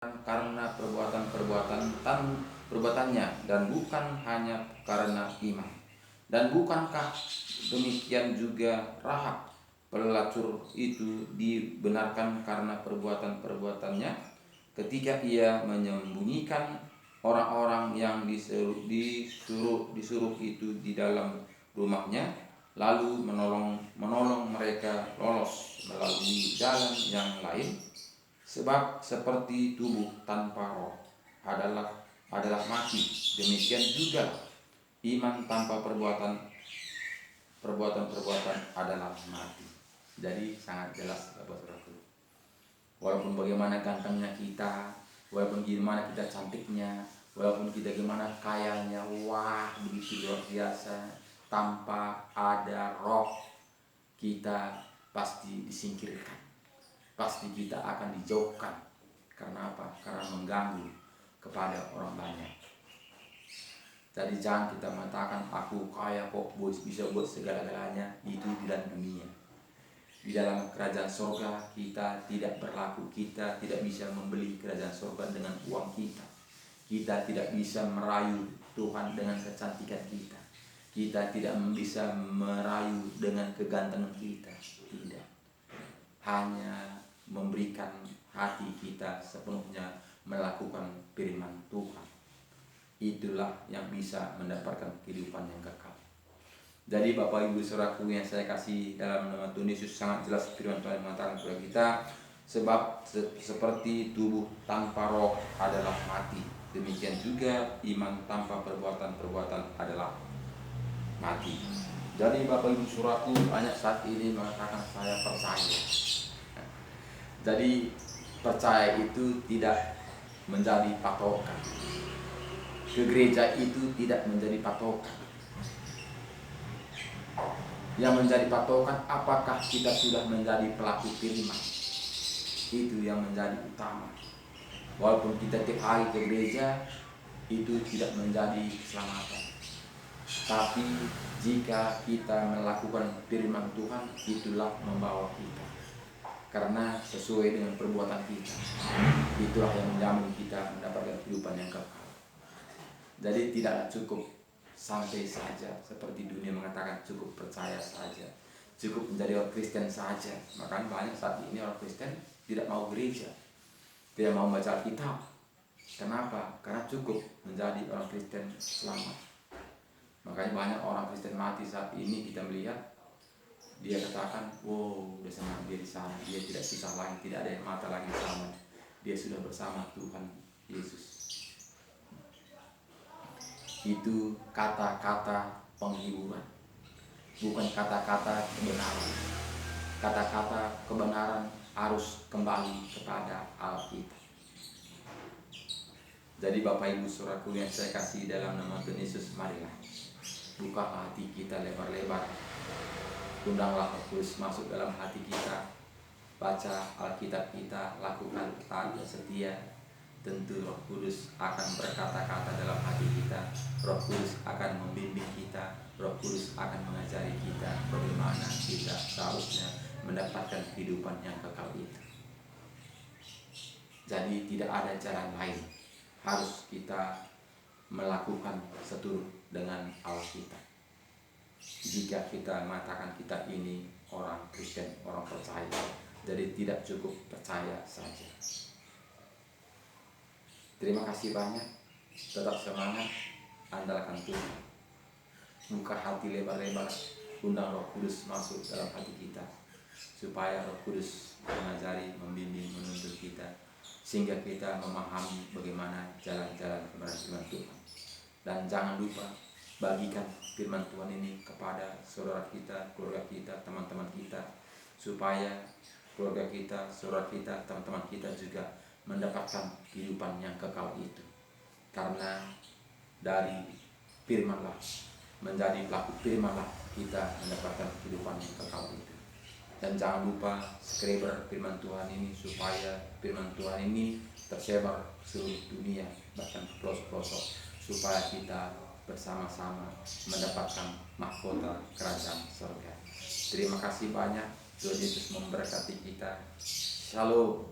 karena perbuatannya, dan bukan hanya karena iman. Dan bukankah demikian juga Rahab pelacur itu dibenarkan karena perbuatannya ketika ia menyembunyikan orang-orang yang disuruh itu di dalam rumahnya, lalu menolong mereka lolos melalui jalan yang lain. Sebab seperti tubuh tanpa roh adalah mati, demikian juga iman tanpa perbuatan adalah mati. Jadi sangat jelas Bapak Saudaraku. Walaupun bagaimana gantengnya kita, walaupun gimana kita cantiknya, walaupun kita gimana kayanya, wah begitu luar biasa, tanpa ada roh kita pasti disingkirkan. Pasti kita akan dijauhkan. Karena apa? Karena mengganggu kepada orang banyak. Jadi jangan kita mengatakan aku kaya kok bisa buat segala-galanya. Itu di dalam dunia. Di dalam kerajaan surga kita tidak berlaku. Kita tidak bisa membeli kerajaan surga dengan uang kita. Kita tidak bisa merayu Tuhan dengan kecantikan kita. Kita tidak bisa merayu dengan kegantengan kita. Tidak. Hanya memberikan hati kita sepenuhnya melakukan firman Tuhan. Itulah yang bisa mendapatkan kehidupan yang kekal. Jadi Bapak Ibu Saudaraku yang saya kasih dalam nama Tuhan Yesus, sangat jelas firman Tuhan mengatakan kepada kita, sebab seperti tubuh tanpa roh adalah mati, demikian juga iman tanpa perbuatan adalah mati. Jadi Bapak Ibu Saudaraku banyak saat ini mengatakan saya percaya. Jadi percaya itu tidak menjadi patokan. Ke gereja itu tidak menjadi patokan. Yang menjadi patokan apakah kita sudah menjadi pelaku firman. Itu yang menjadi utama. Walaupun kita tiap hari ke gereja, itu tidak menjadi keselamatan. Tapi jika kita melakukan firman Tuhan, itulah membawa kita. Karena sesuai dengan perbuatan kita, itulah yang menjamin kita mendapatkan kehidupan yang kekal. Jadi tidak cukup sampai saja seperti dunia mengatakan cukup percaya saja, cukup menjadi orang Kristen saja. Makanya banyak saat ini orang Kristen tidak mau gereja, tidak mau baca kitab. Kenapa? Karena cukup menjadi orang Kristen selamat. Makanya banyak orang Kristen mati saat ini kita melihat. Dia katakan, wow, udah senang dia di sana, dia tidak susah lagi, tidak ada mata lagi di sana. Dia sudah bersama Tuhan Yesus. Itu kata-kata penghiburan, bukan kata-kata kebenaran. Kata-kata kebenaran harus kembali kepada Alkitab. Jadi Bapak Ibu Saudaraku yang saya kasih dalam nama Tuhan Yesus, marilah buka hati kita lebar-lebar. Undanglah Roh Kudus masuk dalam hati kita. Baca Alkitab kita, lakukan taat dan setia. Tentu Roh Kudus akan berkata-kata dalam hati kita. Roh Kudus akan membimbing kita. Roh Kudus akan mengajari kita bagaimana kita seharusnya mendapatkan kehidupan yang kekal itu. Jadi tidak ada jalan lain. Harus kita melakukan seturut dengan Alkitab. Jika kita mengatakan kita ini orang Kristen, orang percaya, jadi tidak cukup percaya saja. Terima kasih banyak. Tetap semangat, andalkan Tuhan. Buka hati lebar-lebar, undang Roh Kudus masuk dalam hati kita, supaya Roh Kudus mengajari, membimbing, menuntun kita, sehingga kita memahami bagaimana jalan-jalan kebenaran firman Tuhan. Dan jangan lupa bagikan firman Tuhan ini kepada saudara kita, keluarga kita, teman-teman kita, supaya keluarga kita, saudara kita, teman-teman kita juga mendapatkan kehidupan yang kekal itu. Karena dari firmanlah, menjadi pelaku firmanlah kita mendapatkan kehidupan yang kekal itu. Dan jangan lupa subscriber firman Tuhan ini, supaya firman Tuhan ini tersebar seluruh dunia, bahkan ke pelosok-pelosok, supaya kita bersama-sama mendapatkan mahkota kerajaan surga. Terima kasih banyak. Tuhan Yesus memberkati kita. Shalom.